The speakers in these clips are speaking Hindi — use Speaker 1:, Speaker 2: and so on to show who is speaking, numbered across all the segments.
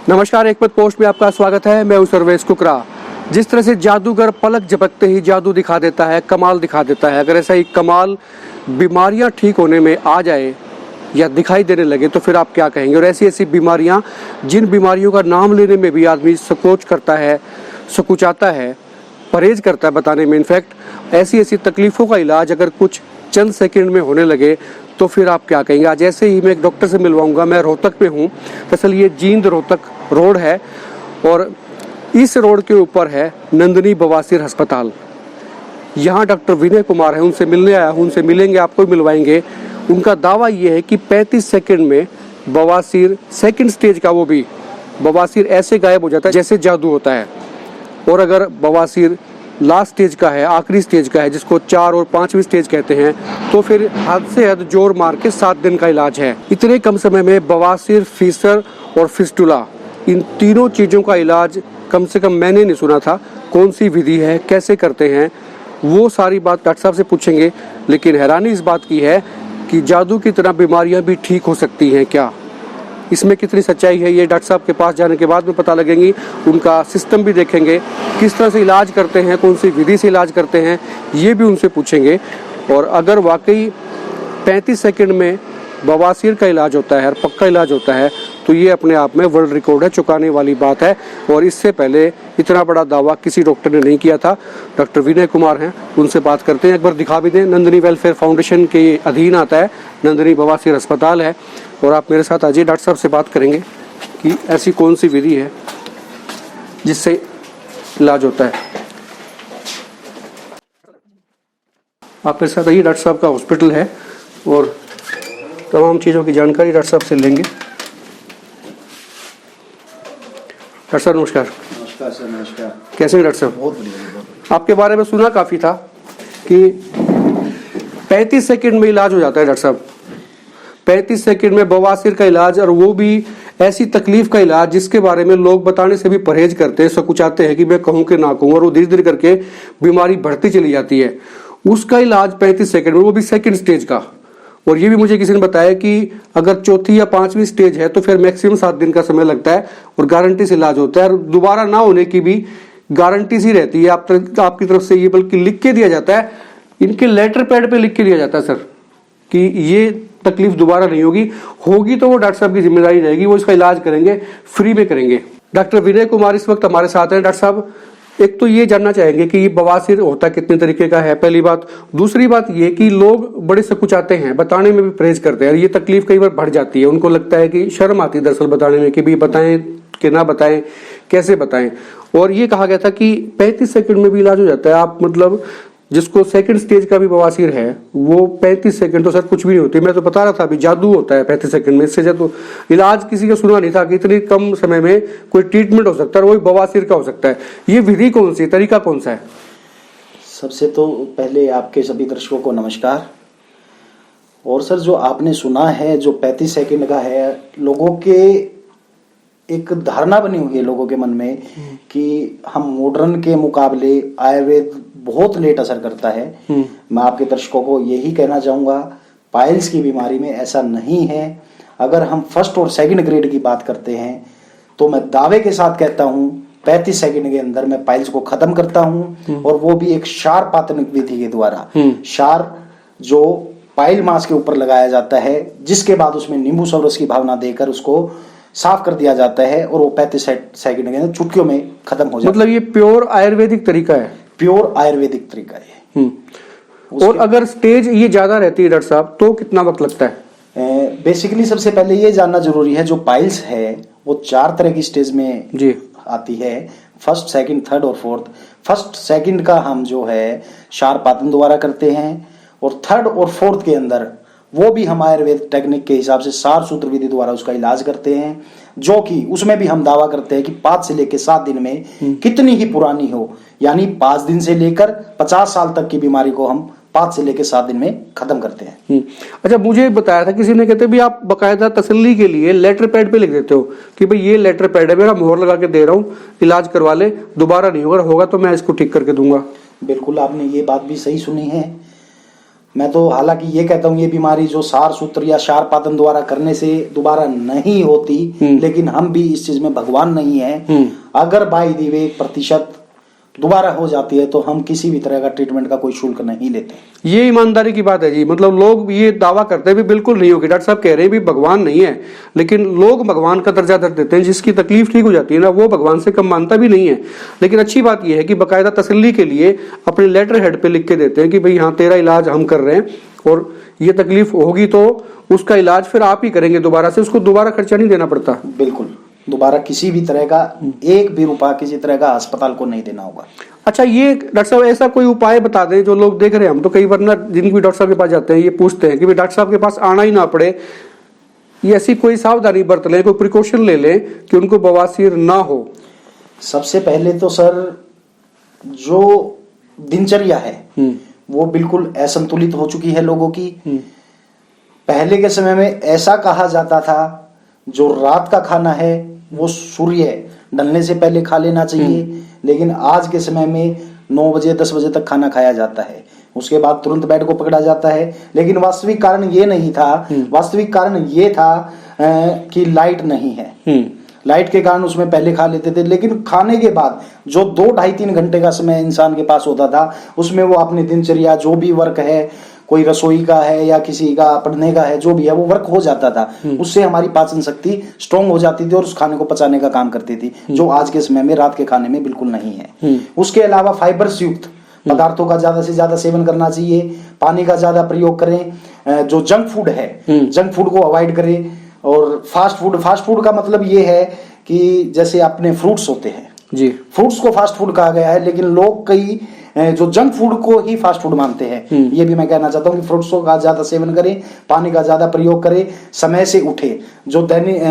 Speaker 1: नमस्कार, एक पद पोस्ट में आपका स्वागत है। मैं हूं सर्वेश कुकरा। जिस तरह से जादूगर पलक झपकते ही जादू दिखा देता है, कमाल दिखा देता है, अगर ऐसा ही कमाल बीमारियां ठीक होने में आ जाए या दिखाई देने लगे तो फिर आप क्या कहेंगे। और ऐसी ऐसी बीमारियां, जिन बीमारियों का नाम लेने में भी आदमी संकोच करता है, सकुचाता है, परहेज करता है बताने में। इनफैक्ट ऐसी ऐसी तकलीफ़ों का इलाज अगर कुछ चंद सेकंड में होने लगे तो फिर आप क्या कहेंगे। आज ऐसे ही मैं एक डॉक्टर से मिलवाऊंगा। मैं रोहतक पे हूँ, दरअसल ये जींद रोहतक रोड है और इस रोड के ऊपर है नंदिनी बवासीर अस्पताल। यहाँ डॉक्टर विनय कुमार है, उनसे मिलने आया हूँ, उनसे मिलेंगे, आपको भी मिलवाएंगे। उनका दावा ये है कि 35 सेकंड में बवासीर सेकंड स्टेज का, वो भी बवासीर ऐसे गायब हो जाता है जैसे जादू होता है। और अगर बवासीर लास्ट स्टेज का है, आखिरी स्टेज का है, जिसको 4 और 5वीं स्टेज कहते हैं, तो फिर हद से हद जोर मार के 7 दिन का इलाज है। इतने कम समय में बवासीर, फीसर और फिस्टुला, इन तीनों चीज़ों का इलाज कम से कम मैंने नहीं सुना था। कौन सी विधि है, कैसे करते हैं, वो सारी बात डॉक्टर साहब से पूछेंगे। लेकिन हैरानी इस बात की है कि जादू की तरह बीमारियां भी ठीक हो सकती हैं क्या, इसमें कितनी सच्चाई है, ये डॉक्टर साहब के पास जाने के बाद में पता लगेंगी। उनका सिस्टम भी देखेंगे, किस तरह से इलाज करते हैं, कौन सी विधि से इलाज करते हैं, ये भी उनसे पूछेंगे। और अगर वाकई 35 सेकंड में बवासीर का इलाज होता है और पक्का इलाज होता है तो ये अपने आप में वर्ल्ड रिकॉर्ड है, चुकाने वाली बात है। और इससे पहले इतना बड़ा दावा किसी डॉक्टर ने नहीं किया था। डॉक्टर विनय कुमार हैं, उनसे बात करते हैं। एक बार दिखा भी दें, नंदिनी वेलफेयर फाउंडेशन के अधीन आता है, नंदिनी बवासीर अस्पताल है। और आप मेरे साथ आइए, डॉक्टर साहब से बात करेंगे कि ऐसी कौन सी विधि है जिससे इलाज होता है। आप मेरे साथ आइए, डॉक्टर साहब का हॉस्पिटल है और तमाम चीज़ों की जानकारी डॉक्टर साहब से लेंगे। डॉक्टर साहब नमस्कार।
Speaker 2: नमस्कार सर, नमस्कार।
Speaker 1: कैसे हैं डॉक्टर साहब?
Speaker 2: बहुत बढ़िया।
Speaker 1: आपके बारे में सुना काफ़ी था कि 35 सेकंड में इलाज हो जाता है डॉक्टर साहब। 35 सेकंड में बवासीर का इलाज, और वो भी ऐसी तकलीफ का इलाज जिसके बारे में लोग बताने से भी परहेज करते हैं, सकुचाते हैं कि मैं कहूँ कि ना कहूँ, और वो धीरे धीरे करके बीमारी बढ़ती चली जाती है। उसका इलाज 35 सेकंड में, वो भी सेकंड स्टेज का। और ये भी मुझे किसी ने बताया कि अगर चौथी या 5वीं स्टेज है तो फिर मैक्सिमम 7 दिन का समय लगता है और गारंटी से इलाज होता है। और दोबारा ना होने की भी गारंटी सी रहती है आपकी तरफ से। ये बल्कि लिख के दिया जाता है, इनके लेटर पैड पे लिख के दिया जाता है सर, कि ये तकलीफ दोबारा नहीं होगी तो वो डॉक्टर साहब की जिम्मेदारी रहेगी, वो इसका इलाज करेंगे, फ्री में करेंगे। डॉक्टर विनय कुमार इस वक्त हमारे साथ हैं। डॉक्टर साहब, एक तो ये जानना चाहेंगे कि ये बवासीर होता कितने तरीके का है, पहली बात। दूसरी बात ये कि लोग बड़े सकुचाते हैं, बताने में भी परहेज करते हैं। ये तकलीफ कई बार बढ़ जाती है, उनको लगता है कि शर्म आती है दरअसल बताने में कि भी बताएं कि ना बताएं, कैसे बताएं। और ये कहा गया था कि 35 सेकंड में भी इलाज हो जाता है। आप मतलब जिसको सेकंड स्टेज का भी बवासीर है वो 35 सेकंड तो सर कुछ भी नहीं होती। मैं तो बता रहा था अभी, जादू होता है 35 सेकंड में। इससे तो इलाज किसी का सुना नहीं था कि इतनी कम समय में कोई ट्रीटमेंट हो सकता है, और वही बवासीर का हो सकता है। ये विधि कौन सी, तरीका कौन सा है?
Speaker 2: सबसे तो पहले आपके सभी दर्शकों को नमस्कार। और सर, जो आपने सुना है जो 35 सेकंड का है, लोगों के एक धारणा बनी हुई है लोगों के मन में कि हम मॉडर्न के मुकाबले आयुर्वेद बहुत लेट असर करता है। मैं आपके दर्शकों को यही कहना चाहूंगा, पाइल्स की बीमारी में ऐसा नहीं है। अगर हम फर्स्ट और सेकंड ग्रेड की बात करते हैं तो मैं दावे के साथ कहता हूं 35 सेकंड के अंदर मैं पाइल्स को खत्म करता हूं, और वो भी एक क्षार पातन विधि के द्वारा। क्षार जो पाइल मांस के ऊपर लगाया जाता है, जिसके बाद उसमें नींबू सौरस की भावना देकर उसको साफ कर दिया जाता है, और वो 35 सेकंड के अंदर चुटकियों में खत्म हो जाता है।
Speaker 1: मतलब ये प्योर आयुर्वेदिक तरीका है?
Speaker 2: प्योर आयुर्वेदिक तरीका है।
Speaker 1: और अगर स्टेज ये ज्यादा रहती है डॉक्टर साहब तो कितना वक्त लगता है?
Speaker 2: बेसिकली सबसे पहले ये जानना जरूरी है, जो पाइल्स है वो 4 तरह की स्टेज में जी आती है। फर्स्ट, सेकंड, थर्ड और फोर्थ। फर्स्ट सेकंड का हम जो है क्षार पातन द्वारा करते हैं, और थर्ड और फोर्थ के अंदर वो भी हम आयुर्वेद टेक्निक के हिसाब से सार सूत्र विधि द्वारा उसका इलाज करते हैं, जो कि उसमें भी हम दावा करते हैं कि 5 से लेकर 7 दिन में कितनी ही पुरानी हो, यानी 5 दिन से लेकर 50 साल तक की बीमारी को हम 5 से लेकर 7 दिन में खत्म करते हैं।
Speaker 1: अच्छा, मुझे बताया था किसी ने, कहते भी आप बकायदा तसल्ली के लिए लेटर पैड पे लिख देते हो कि भाई ये लेटर पैड है मेरा, मोहर लगा के दे रहा हूँ, इलाज करवा ले, दोबारा नहीं होगा तो मैं इसको ठीक करके दूंगा।
Speaker 2: बिल्कुल, आपने ये बात भी सही सुनी है। मैं तो हालांकि ये कहता हूँ, ये बीमारी जो सार सूत्र या क्षार पादन द्वारा करने से दोबारा नहीं होती, लेकिन हम भी इस चीज में भगवान नहीं है। अगर बाई दी वे 1% दोबारा हो जाती है तो हम किसी भी तरह का ट्रीटमेंट का कोई शुल्क नहीं लेते।
Speaker 1: ये ईमानदारी की बात है जी। मतलब लोग ये दावा करते हैं भी बिल्कुल नहीं होगी, डॉक्टर साहब कह रहे हैं भी भगवान नहीं है, लेकिन लोग भगवान का दर्जा दे देते हैं। जिसकी तकलीफ ठीक हो जाती है ना, वो भगवान से कम मानता भी नहीं है। लेकिन अच्छी बात यह है कि बाकायदा तसल्ली के लिए अपने लेटर हेड पे लिख के देते हैं कि भाई हाँ तेरा इलाज हम कर रहे हैं, और ये तकलीफ होगी तो उसका इलाज फिर आप ही करेंगे दोबारा से, उसको दोबारा खर्चा नहीं देना पड़ता।
Speaker 2: बिल्कुल, दोबारा किसी भी तरह का एक भी रुपया किसी तरह का अस्पताल को नहीं देना होगा।
Speaker 1: अच्छा, ये डॉक्टर साहब ऐसा कोई उपाय बता दें जो लोग देख रहे हैं। हम तो कई बार ना जिनकी भी डॉक्टर साहब के पास जाते हैं ये पूछते हैं कि भाई डॉक्टर साहब के पास आना ही ना पड़े, ये ऐसी कोई सावधानी बरत लें, कोई प्रिकॉशन ले लें कि उनको बवासीर ना हो।
Speaker 2: सबसे पहले तो सर, जो दिनचर्या है वो बिल्कुल असंतुलित हो चुकी है लोगों की। पहले के समय में ऐसा कहा जाता था जो रात का खाना है वो सूर्य ढलने से पहले खा लेना चाहिए, लेकिन आज के समय में 9 बजे 10 बजे तक खाना खाया जाता है, उसके बाद तुरंत बेड को पकड़ा जाता है। लेकिन वास्तविक कारण ये नहीं था, वास्तविक कारण ये था कि लाइट नहीं है। लाइट के कारण उसमें पहले खा लेते थे, लेकिन खाने के बाद जो 2 ढाई 3 घंटे का समय इंसान के पास होता था, उसमें वो अपनी दिनचर्या जो भी वर्क है, कोई रसोई का है या किसी का पढ़ने का है, जो भी है वो वर्क हो जाता था। उससे हमारी पाचन शक्ति स्ट्रांग हो जाती थी और उस खाने को पचाने का काम करती थी, जो आज के समय में रात के खाने में बिल्कुल नहीं है। उसके अलावा फाइबर्स युक्त पदार्थों का ज्यादा से ज्यादा सेवन करना चाहिए, पानी का ज्यादा प्रयोग करें, जो जंक फूड है जंक फूड को अवॉइड करें। और फास्ट फूड का मतलब ये है कि जैसे अपने फ्रूट्स होते हैं जी, फ्रूट्स को फास्ट फूड कहा गया है, लेकिन लोग कई जो जंक फूड को ही फास्ट फूड मानते हैं। ये भी मैं कहना चाहता हूँ कि फ्रूट्स का ज्यादा सेवन करें, पानी का ज्यादा प्रयोग करें, समय से उठे। जो दैनिक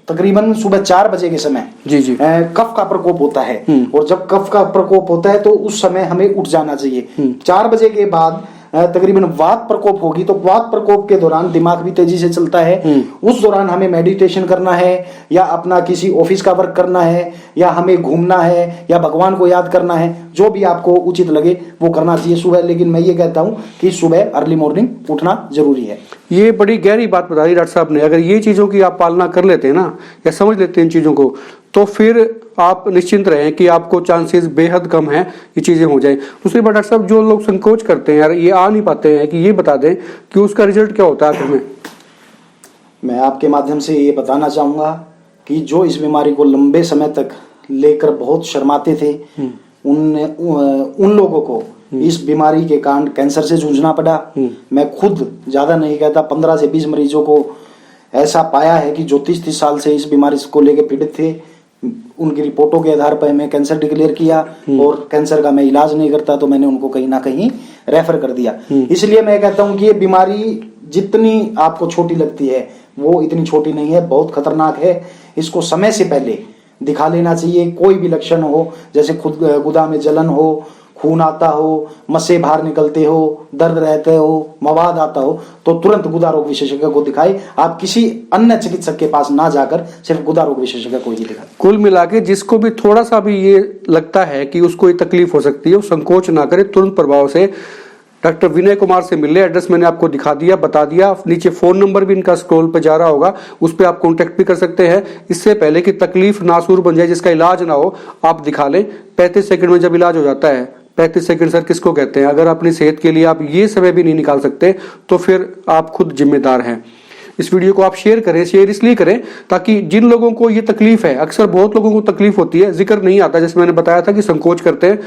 Speaker 2: तकरीबन सुबह 4 बजे के समय जी कफ का प्रकोप होता है, और जब कफ का प्रकोप होता है तो उस समय हमें उठ जाना चाहिए। 4 बजे के बाद तकरीबन वात प्रकोप होगी, तो वात प्रकोप के दौरान दिमाग भी तेजी से चलता है। उस दौरान हमें मेडिटेशन करना है, या अपना किसी ऑफिस का वर्क करना है, या हमें घूमना है, या भगवान को याद करना है, जो भी आपको उचित लगे वो करना चाहिए सुबह। लेकिन मैं ये कहता हूँ कि सुबह अर्ली मॉर्निंग उठना जरूरी है। ये बड़ी गहरी बात बताई डॉक्टर साहब ने। अगर ये चीजों की आप पालना कर लेते हैं ना, या समझ लेते हैं इन चीजों को, तो फिर आप निश्चिंत रहें कि आपको चांसेस बेहद कम है ये चीजें हो जाए। दूसरी बात डॉक्टर साहब, जो लोग संकोच करते हैं यार, ये आ नहीं पाते हैं, कि ये बता दें कि उसका रिजल्ट क्या होता है आखिर में। मैं आपके माध्यम से ये बताना चाहूंगा कि जो इस बीमारी को लंबे समय तक लेकर बहुत शर्माते थे, उन लोगों को इस बीमारी के कारण कैंसर से जूझना पड़ा। मैं खुद ज्यादा नहीं कहता, 15 से 20 मरीजों को ऐसा पाया है कि जो 30-30 साल से इस बीमारी को लेकर पीड़ित थे। उनकी रिपोर्टों के आधार पर मैं कैंसर डिक्लेयर किया, और कैंसर का मैं इलाज नहीं करता तो मैंने उनको कहीं ना कहीं रेफर कर दिया। इसलिए मैं कहता हूं कि ये बीमारी जितनी आपको छोटी लगती है वो इतनी छोटी नहीं है, बहुत खतरनाक है। इसको समय से पहले दिखा लेना चाहिए। कोई भी लक्षण हो, जैसे खुद गुदा में जलन हो, खून आता हो, मस्से बाहर निकलते हो, दर्द रहते हो, मवाद आता हो, तो तुरंत गुदा रोग विशेषज्ञ को दिखाएं। आप किसी अन्य चिकित्सक के पास ना जाकर सिर्फ गुदा रोग विशेषज्ञ को ही दिखाएं। कुल मिला के जिसको भी थोड़ा सा भी ये लगता है कि उसको ये तकलीफ हो सकती है, वो संकोच ना करे, तुरंत प्रभाव से डॉक्टर विनय कुमार से मिले। एड्रेस मैंने आपको दिखा दिया, बता दिया। नीचे फोन नंबर भी इनका स्क्रॉल पे जा रहा होगा, उस पर आप कांटेक्ट भी कर सकते हैं। इससे पहले कि तकलीफ नासूर बन जाए, जिसका इलाज ना हो, आप दिखा लें। 35 सेकंड में जब इलाज हो जाता है। 35 सेकंड सर किसको कहते हैं? अगर अपनी सेहत के लिए आप ये समय भी नहीं निकाल सकते तो फिर आप खुद जिम्मेदार हैं। इस वीडियो को आप शेयर करें। शेयर इसलिए करें ताकि जिन लोगों को ये तकलीफ है, अक्सर बहुत लोगों को तकलीफ होती है, जिक्र नहीं आता, जैसे मैंने बताया था कि संकोच करते हैं,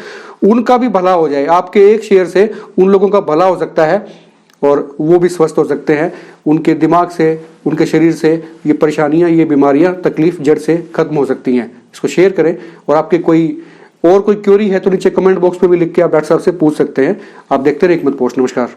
Speaker 2: उनका भी भला हो जाए। आपके एक शेयर से उन लोगों का भला हो सकता है और वो भी स्वस्थ हो सकते हैं। उनके दिमाग से, उनके शरीर से ये परेशानियां, ये बीमारियां, तकलीफ जड़ से खत्म हो सकती हैं। इसको शेयर करें। और आपके कोई क्वेरी है तो नीचे कमेंट बॉक्स में भी लिख के आप डॉक्टर साहब से पूछ सकते हैं। आप देखते रहिए हिकमत पोस्ट। नमस्कार।